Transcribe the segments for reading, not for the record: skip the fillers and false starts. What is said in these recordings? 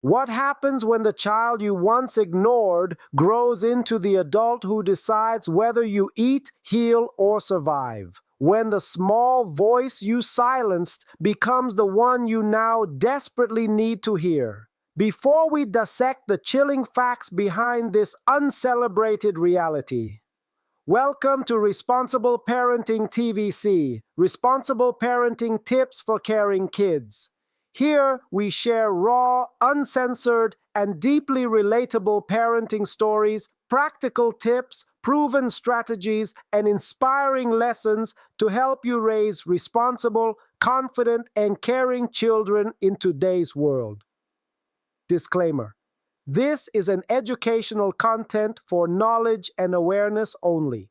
What happens when the child you once ignored grows into the adult who decides whether you eat, heal, or survive? When the small voice you silenced becomes the one you now desperately need to hear? Before we dissect the chilling facts behind this uncelebrated reality, welcome to Responsible Parenting TVC, Responsible Parenting Tips for Caring Kids. Here we share raw, uncensored, and deeply relatable parenting stories, practical tips, proven strategies, and inspiring lessons to help you raise responsible, confident, and caring children in today's world. Disclaimer: this is an educational content for knowledge and awareness only.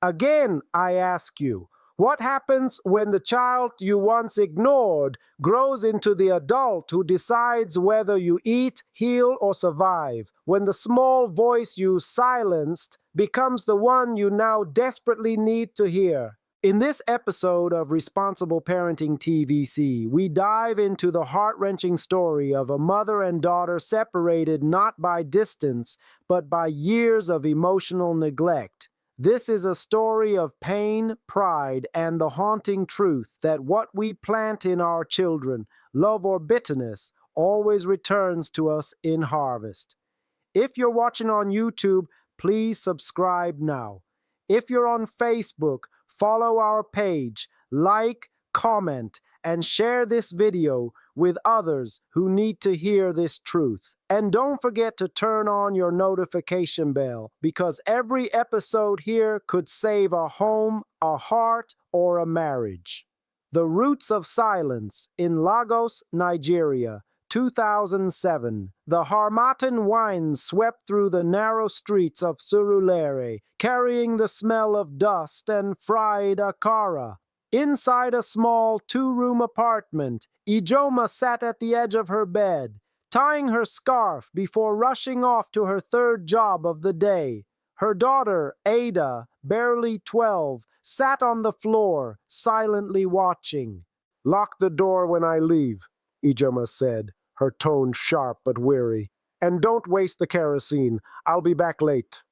Again, I ask you, what happens when the child you once ignored grows into the adult who decides whether you eat, heal, or survive? When the small voice you silenced becomes the one you now desperately need to hear? In this episode of Responsible Parenting TVC, we dive into the heart-wrenching story of a mother and daughter separated not by distance, but by years of emotional neglect. This is a story of pain, pride, and the haunting truth that what we plant in our children, love or bitterness, always returns to us in harvest. If you're watching on YouTube, please subscribe now. If you're on Facebook, follow our page, like, comment, and share this video with others who need to hear this truth. And don't forget to turn on your notification bell, because every episode here could save a home, a heart, or a marriage. The Roots of Silence in Lagos, Nigeria, 2007. The Harmattan winds swept through the narrow streets of Surulere, carrying the smell of dust and fried akara. Inside a small two-room apartment, Ijoma sat at the edge of her bed, tying her scarf before rushing off to her third job of the day. Her daughter, Ada, barely 12, sat on the floor, silently watching. "Lock the door when I leave," Ijoma said, her tone sharp but weary. "And don't waste the kerosene. I'll be back late."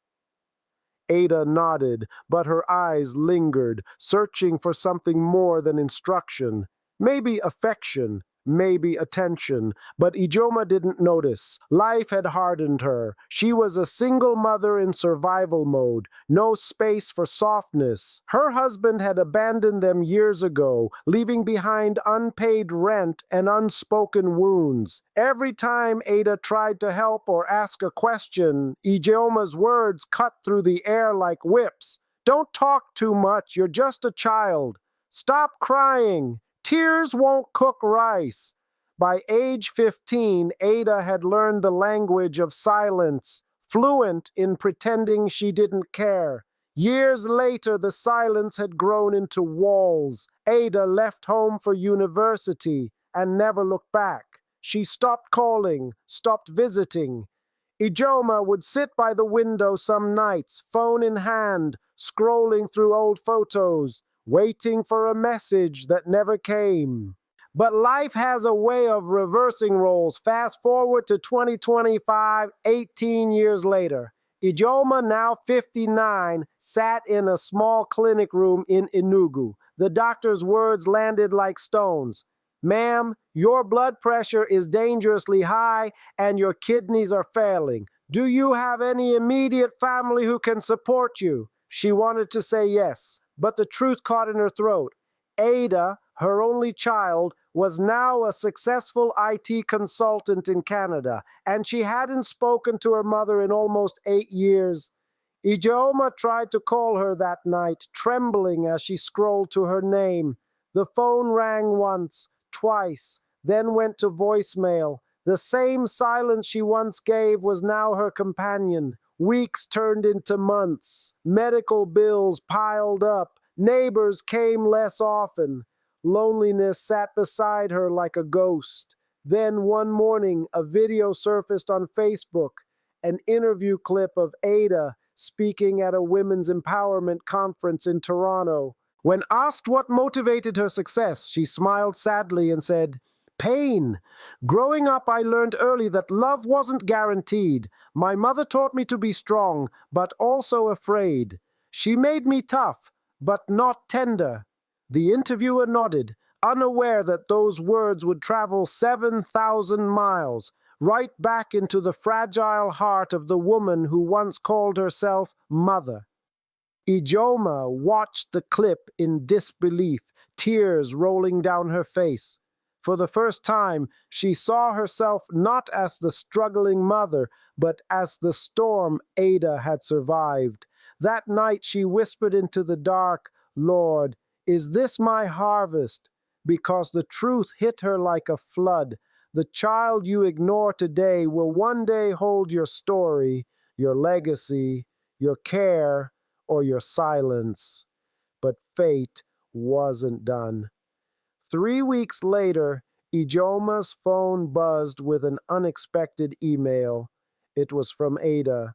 Ada nodded, but her eyes lingered, searching for something more than instruction. Maybe affection, maybe attention, but Ijoma didn't notice. Life had hardened her. She was a single mother in survival mode, no space for softness. Her husband had abandoned them years ago, leaving behind unpaid rent and unspoken wounds. Every time Ada tried to help or ask a question, Ijoma's words cut through the air like whips. "Don't talk too much, you're just a child. Stop crying. Tears won't cook rice." By age 15, Ada had learned the language of silence, fluent in pretending she didn't care. Years later, the silence had grown into walls. Ada left home for university and never looked back. She stopped calling, stopped visiting. Ijoma would sit by the window some nights, phone in hand, scrolling through old photos, waiting for a message that never came. But life has a way of reversing roles. Fast forward to 2025, 18 years later. Ijoma, now 59, sat in a small clinic room in Enugu. The doctor's words landed like stones. "Ma'am, your blood pressure is dangerously high and your kidneys are failing. Do you have any immediate family who can support you?" She wanted to say yes, but the truth caught in her throat. Ada, her only child, was now a successful IT consultant in Canada, and she hadn't spoken to her mother in almost 8 years. Ijoma tried to call her that night, trembling as she scrolled to her name. The phone rang once, twice, then went to voicemail. The same silence she once gave was now her companion. Weeks turned into months. Medical bills piled up. Neighbors came less often. Loneliness sat beside her like a ghost. Then one morning, a video surfaced on Facebook, an interview clip of Ada speaking at a women's empowerment conference in Toronto. When asked what motivated her success, she smiled sadly and said, Pain. Growing up, I learned early that love wasn't guaranteed. My mother taught me to be strong, but also afraid. She made me tough, but not tender. The interviewer nodded, unaware that those words would travel 7,000 miles, right back into the fragile heart of the woman who once called herself mother. Ijoma watched the clip in disbelief, tears rolling down her face. For the first time, she saw herself not as the struggling mother, but as the storm Ada had survived. That night she whispered into the dark, "Lord, is this my harvest?" Because the truth hit her like a flood. The child you ignore today will one day hold your story, your legacy, your care, or your silence. But fate wasn't done. 3 weeks later, Ijoma's phone buzzed with an unexpected email. It was from Ada.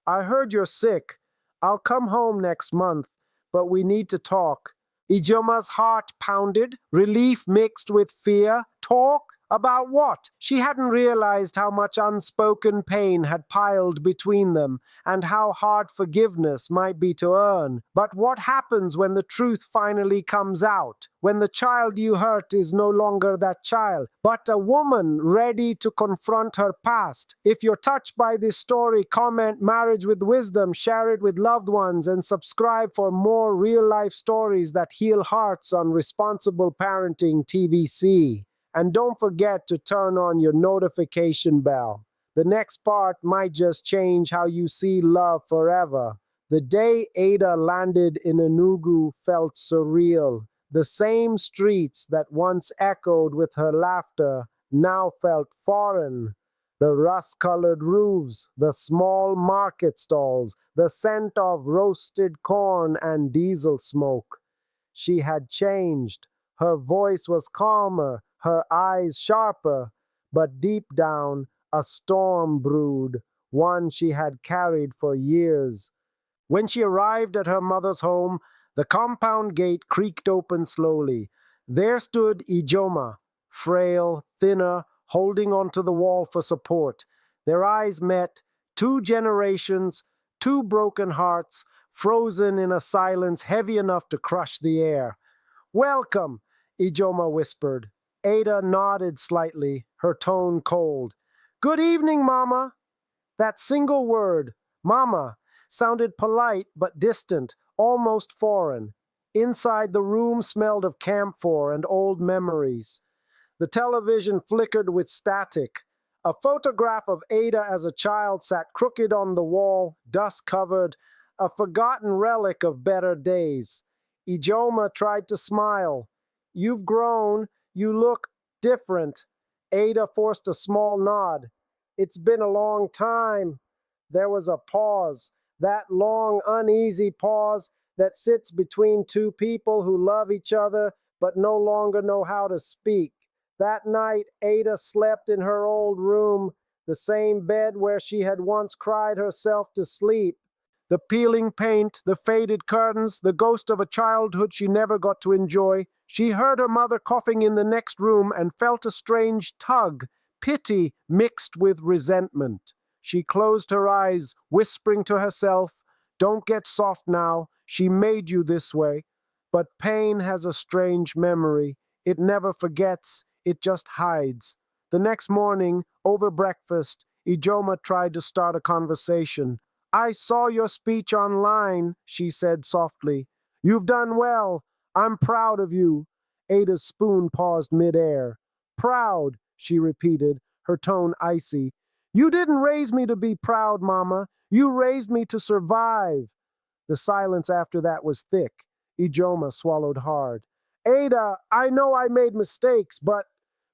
"I heard you're sick. I'll come home next month, but we need to talk." Ijoma's heart pounded, relief mixed with fear. Talk? About what? She hadn't realized how much unspoken pain had piled between them, and how hard forgiveness might be to earn. But what happens when the truth finally comes out? When the child you hurt is no longer that child, but a woman ready to confront her past? If you're touched by this story, comment "Marriage with Wisdom," share it with loved ones, and subscribe for more real-life stories that heal hearts on Responsible Parenting TVC. And don't forget to turn on your notification bell. The next part might just change how you see love forever. The day Ada landed in Enugu felt surreal. The same streets that once echoed with her laughter now felt foreign. The rust-colored roofs, the small market stalls, the scent of roasted corn and diesel smoke. She had changed. Her voice was calmer, her eyes sharper, but deep down a storm brewed, one she had carried for years. When she arrived at her mother's home, the compound gate creaked open slowly. There stood Ijoma, frail, thinner, holding onto the wall for support. Their eyes met, two generations, two broken hearts, frozen in a silence heavy enough to crush the air. "Welcome," Ijoma whispered. Ada nodded slightly, her tone cold. "Good evening, Mama." That single word, "Mama," sounded polite but distant, almost foreign. Inside, the room smelled of camphor and old memories. The television flickered with static. A photograph of Ada as a child sat crooked on the wall, dust-covered, a forgotten relic of better days. Ijoma tried to smile. "You've grown. You look different." Ada forced a small nod. "It's been a long time." There was a pause, that long, uneasy pause that sits between two people who love each other but no longer know how to speak. That night, Ada slept in her old room, the same bed where she had once cried herself to sleep. The peeling paint, the faded curtains, the ghost of a childhood she never got to enjoy. She heard her mother coughing in the next room and felt a strange tug, pity mixed with resentment. She closed her eyes, whispering to herself, "Don't get soft now. She made you this way." But pain has a strange memory. It never forgets, it just hides. The next morning, over breakfast, Ijoma tried to start a conversation. "I saw your speech online," she said softly. "You've done well. I'm proud of you." Ada's spoon paused midair. "Proud," she repeated, her tone icy. "You didn't raise me to be proud, Mama. You raised me to survive." The silence after that was thick. Ijoma swallowed hard. "Ada, I know I made mistakes, but—"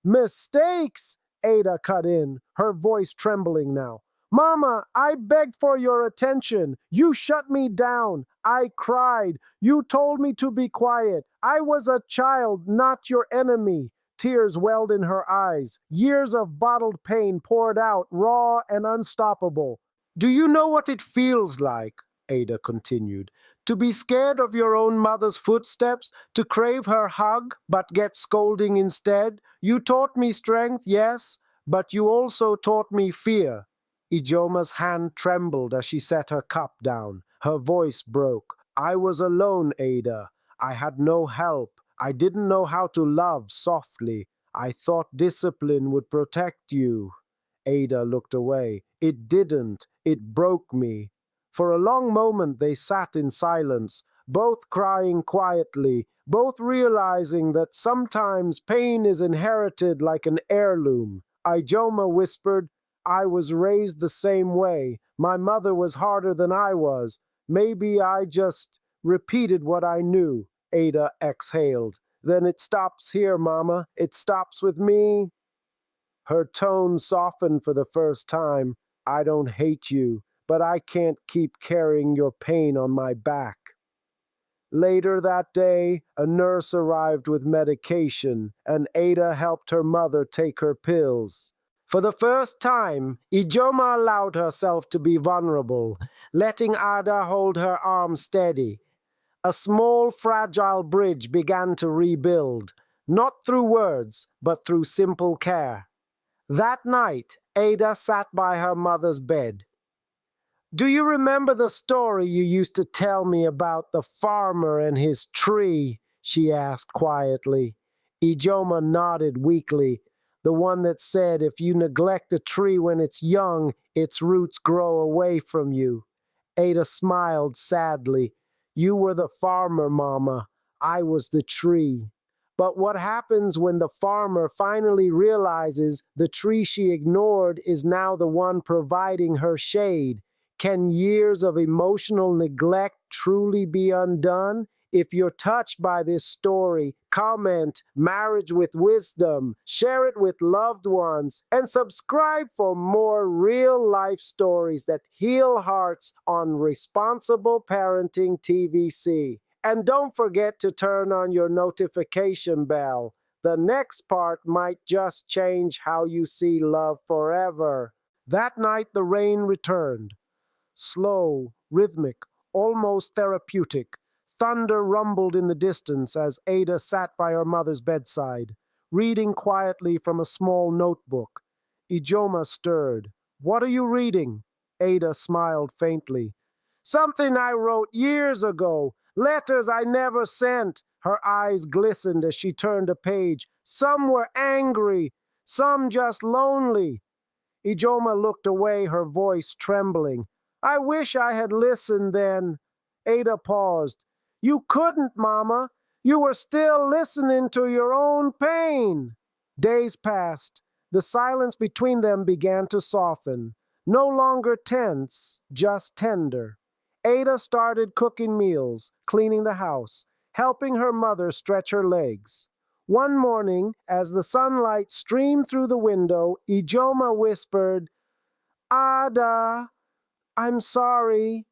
"Mistakes?" Ada cut in, her voice trembling now. "Mama, I begged for your attention. You shut me down. I cried. You told me to be quiet. I was a child, not your enemy." Tears welled in her eyes. Years of bottled pain poured out, raw and unstoppable. "Do you know what it feels like," Ada continued, To be scared of your own mother's footsteps, to crave her hug, but get scolding instead. You taught me strength, yes, but you also taught me fear. Ijoma's hand trembled as she set her cup down. Her voice broke. I was alone, Ada. I had no help. I didn't know how to love softly. I thought discipline would protect you. Ada looked away. It didn't. It broke me. For a long moment they sat in silence, both crying quietly, both realizing that sometimes pain is inherited like an heirloom. Ijoma whispered, I was raised the same way. My mother was harder than I was. Maybe I just repeated what I knew. Ada exhaled. Then it stops here, Mama. It stops with me. Her tone softened for the first time. I don't hate you, but I can't keep carrying your pain on my back. Later that day, a nurse arrived with medication, and Ada helped her mother take her pills. For the first time, Ijoma allowed herself to be vulnerable, letting Ada hold her arm steady. A small, fragile bridge began to rebuild, not through words, but through simple care. That night, Ada sat by her mother's bed. Do you remember the story you used to tell me about the farmer and his tree? She asked quietly. Ijoma nodded weakly. The one that said if you neglect a tree when it's young, its roots grow away from you. Ada smiled sadly. You were the farmer, Mama. I was the tree. But what happens when the farmer finally realizes the tree she ignored is now the one providing her shade? Can years of emotional neglect truly be undone? If you're touched by this story, comment Marriage with Wisdom, share it with loved ones, and subscribe for more real life stories that heal hearts on Responsible Parenting TVC. And don't forget to turn on your notification bell. The next part might just change how you see love forever. That night the rain returned. Slow, rhythmic, almost therapeutic. Thunder rumbled in the distance as Ada sat by her mother's bedside, reading quietly from a small notebook. Ijoma stirred. What are you reading? Ada smiled faintly. Something I wrote years ago. Letters I never sent. Her eyes glistened as she turned a page. Some were angry, some just lonely. Ijoma looked away, her voice trembling. I wish I had listened then. Ada paused. You couldn't, Mama. You were still listening to your own pain. Days passed. The silence between them began to soften. No longer tense, just tender. Ada started cooking meals, cleaning the house, helping her mother stretch her legs. One morning, as the sunlight streamed through the window, Ijoma whispered, Ada, I'm sorry.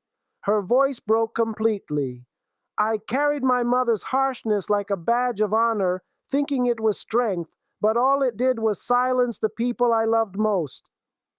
Her voice broke completely. I carried my mother's harshness like a badge of honor, thinking it was strength, but all it did was silence the people I loved most.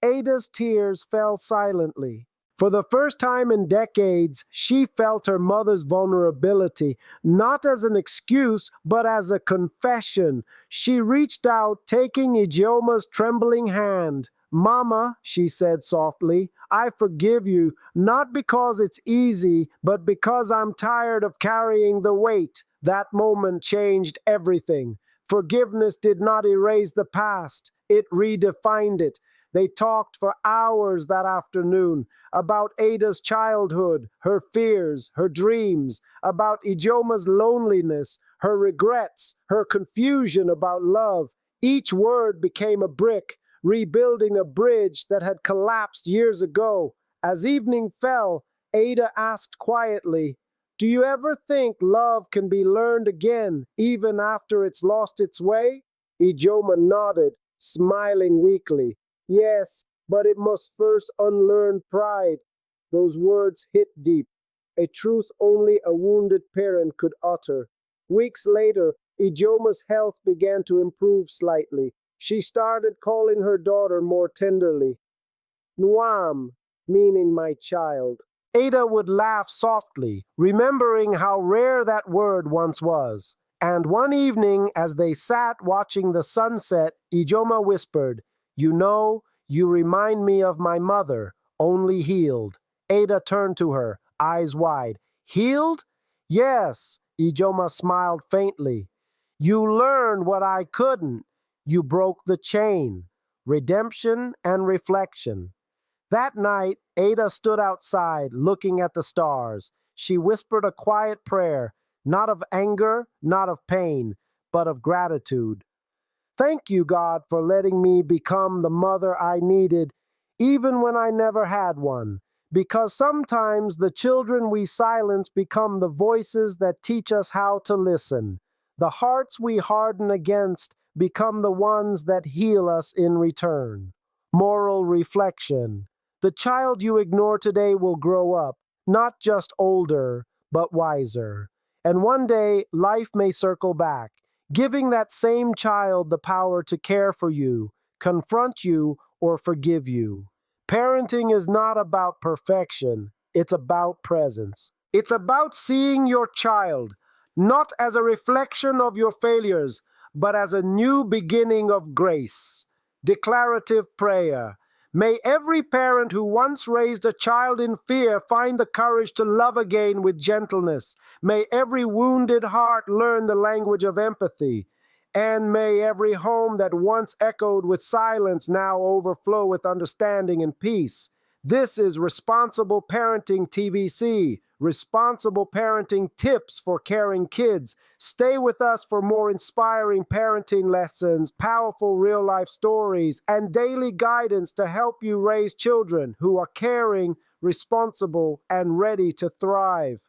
Ada's tears fell silently. For the first time in decades, she felt her mother's vulnerability, not as an excuse, but as a confession. She reached out, taking Ijioma's trembling hand. Mama, she said softly, I forgive you, not because it's easy, but because I'm tired of carrying the weight. That moment changed everything. Forgiveness did not erase the past, it redefined it. They talked for hours that afternoon about Ada's childhood, her fears, her dreams, about Ijoma's loneliness, her regrets, her confusion about love. Each word became a brick, rebuilding a bridge that had collapsed years ago. As evening fell, Ada asked quietly, do you ever think love can be learned again, even after it's lost its way? Ijoma nodded, smiling weakly. Yes, but it must first unlearn pride. Those words hit deep, a truth only a wounded parent could utter. Weeks later, Ijoma's health began to improve slightly. She started calling her daughter more tenderly, Nuam, meaning my child. Ada would laugh softly, remembering how rare that word once was. And one evening, as they sat watching the sunset, Ijoma whispered, "You know, you remind me of my mother, only healed." Ada turned to her, eyes wide. "Healed?" "Yes," Ijoma smiled faintly. "You learned what I couldn't. You broke the chain." Redemption and reflection. That night, Ada stood outside, looking at the stars. She whispered a quiet prayer, not of anger, not of pain, but of gratitude. "Thank you, God, for letting me become the mother I needed, even when I never had one. Because sometimes the children we silence become the voices that teach us how to listen. The hearts we harden against become the ones that heal us in return." Moral reflection. The child you ignore today will grow up, not just older, but wiser. And one day, life may circle back, giving that same child the power to care for you, confront you, or forgive you. Parenting is not about perfection, it's about presence. It's about seeing your child not as a reflection of your failures, but as a new beginning of grace. Declarative prayer. May every parent who once raised a child in fear find the courage to love again with gentleness. May every wounded heart learn the language of empathy. And may every home that once echoed with silence now overflow with understanding and peace. This is Responsible Parenting TVC, responsible parenting tips for caring kids. Stay with us for more inspiring parenting lessons, powerful real-life stories, and daily guidance to help you raise children who are caring, responsible, and ready to thrive.